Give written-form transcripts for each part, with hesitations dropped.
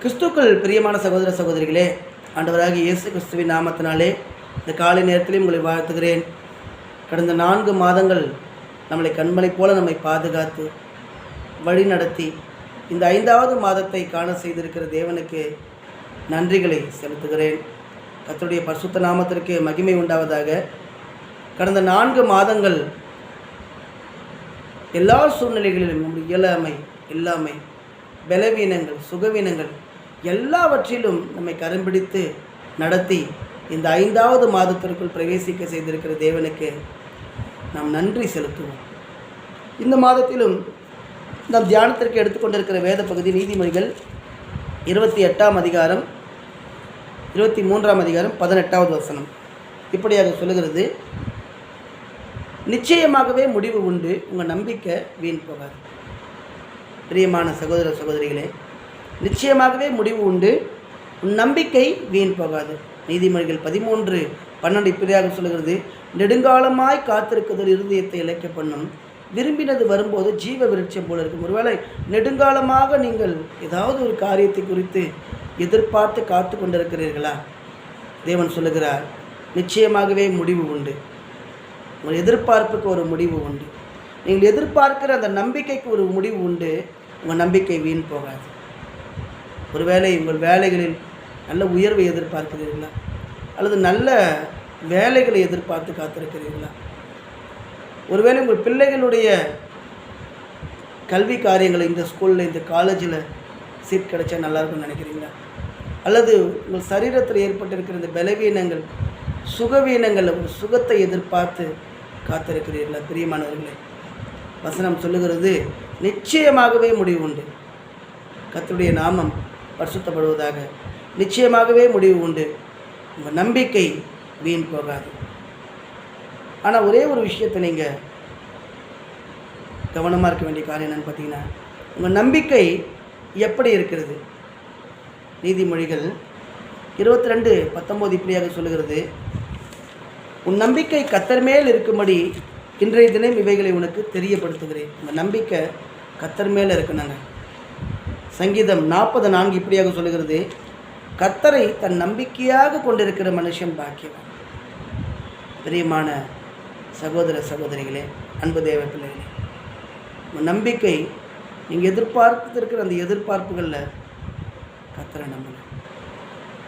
கிறிஸ்துக்கள் பிரியமான சகோதர சகோதரிகளே, ஆண்டவராகிய இயேசு கிறிஸ்துவின் நாமத்தினாலே இந்த காலை நேரத்திலே உங்களை வாழ்த்துகிறேன். கடந்த 4 மாதங்கள் நம்மளை கண்மலை போல நம்மை பாதுகாத்து வழி நடத்தி இந்த 5வது மாதத்தை காண செய்திருக்கிற தேவனுக்கு நன்றிகளை செலுத்துகிறேன். கர்த்தருடைய பரிசுத்த நாமத்திற்கு மகிமை உண்டாவதாக. கடந்த 4 மாதங்கள் எல்லா சூழ்நிலைகளிலும் நம்முடைய இல்லாமை பலவீனங்கள் சுகவீனங்கள் எல்லாவற்றிலும் நம்மை கரம்பிடித்து நடத்தி இந்த 5வது மாதத்திற்குள் பிரவேசிக்க செய்திருக்கிற தேவனுக்கு நாம் நன்றி செலுத்துவோம். இந்த மாதத்திலும் நாம் தியானத்திற்கு எடுத்துக்கொண்டிருக்கிற வேத பகுதி நீதிமொழிகள் 28ஆம் அதிகாரம் 23ஆம் அதிகாரம் 18வது வசனம். இப்படியாக சொல்லுகிறது, நிச்சயமாகவே முடிவு உண்டு, உங்கள் நம்பிக்கை வீண் போகாது. பிரியமான சகோதர சகோதரிகளே, நிச்சயமாகவே முடிவு உண்டு, உன் நம்பிக்கை வீண் போகாது. நீதிமொழிகள் 13:12 இப்படியாக சொல்லுகிறது, நெடுங்காலமாய் காத்திருக்குதல் இருதயத்தை இழைக்க பண்ணும், விரும்பினது வரும்போது ஜீவ விருட்சம் போல இருக்கும். ஒருவேளை நெடுங்காலமாக நீங்கள் ஏதாவது ஒரு காரியத்தை குறித்து எதிர்பார்த்து காத்து கொண்டிருக்கிறீர்களா? தேவன் சொல்லுகிறார், நிச்சயமாகவே முடிவு உண்டு. உங்கள் எதிர்பார்ப்புக்கு ஒரு முடிவு உண்டு. நீங்கள் எதிர்பார்க்கிற அந்த நம்பிக்கைக்கு ஒரு முடிவு உண்டு. உங்கள் நம்பிக்கை வீண் போகாது. ஒருவேளை உங்கள் வேலைகளில் நல்ல உயர்வை எதிர்பார்க்கிறீர்களா? அல்லது நல்ல வேலைகளை எதிர்பார்த்து காத்திருக்கிறீர்களா? ஒருவேளை உங்கள் பிள்ளைகளுடைய கல்வி காரியங்களை இந்த ஸ்கூலில் இந்த காலேஜில் சீட் கிடைச்சா நல்லாயிருக்குன்னு நினைக்கிறீங்களா? அல்லது உங்கள் சரீரத்தில் ஏற்பட்டிருக்கிற இந்த பலவீனங்கள் சுகவீனங்கள் ஒரு சுகத்தை எதிர்பார்த்து காத்திருக்கிறீர்களா? பிரியமானவர்களே, வசனம் சொல்லுகிறது, நிச்சயமாகவே முடிவு உண்டு. கர்த்தருடைய நாமம் பரிசுத்தப்படுவதாக. நிச்சயமாகவே முடிவு உண்டு, உங்கள் நம்பிக்கை வீண் போகாது. ஆனால் ஒரே ஒரு விஷயத்தை நீங்கள் கவனமாக இருக்க வேண்டிய காரியம் என்னன்னு பார்த்தீங்கன்னா, உங்கள் நம்பிக்கை எப்படி இருக்கிறது? நீதிமொழிகள் 22:19 இப்படியாக சொல்லுகிறது, உன் நம்பிக்கை கர்த்தர் மேல் இருக்கும்படி இன்றைய தினம் இவைகளை உனக்கு தெரியப்படுத்துகிறேன். உங்கள் நம்பிக்கை கர்த்தர் மேல் இருக்கணுங்க. சங்கீதம் 40:4 இப்படியாக சொல்லுகிறது, கர்த்தரை தன் நம்பிக்கையாக கொண்டிருக்கிற மனுஷன் பாக்கியவான். பிரியமான சகோதர சகோதரிகளே, அன்பு தேவ பிள்ளைகளே, உங்கள் நம்பிக்கை நீங்கள் எதிர்பார்த்திருக்கிற அந்த எதிர்பார்ப்புகளில் கர்த்தரை நம்பணும்.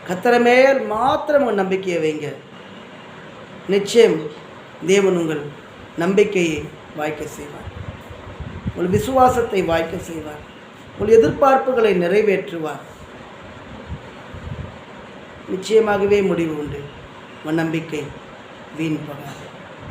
கர்த்தரை மேல் மாத்திரம் உங்கள் நம்பிக்கையை வைங்க. நிச்சயம் தேவன் உங்கள் நம்பிக்கையை வாய்க்க செய்வார். உங்கள் விசுவாசத்தை வாய்க்க செய்வார். உங்கள் எதிர்பார்ப்புகளை நிறைவேற்றுவார். நிச்சயமாகவே முடிவு உண்டு, உங்கள் நம்பிக்கை வீண் போகாது.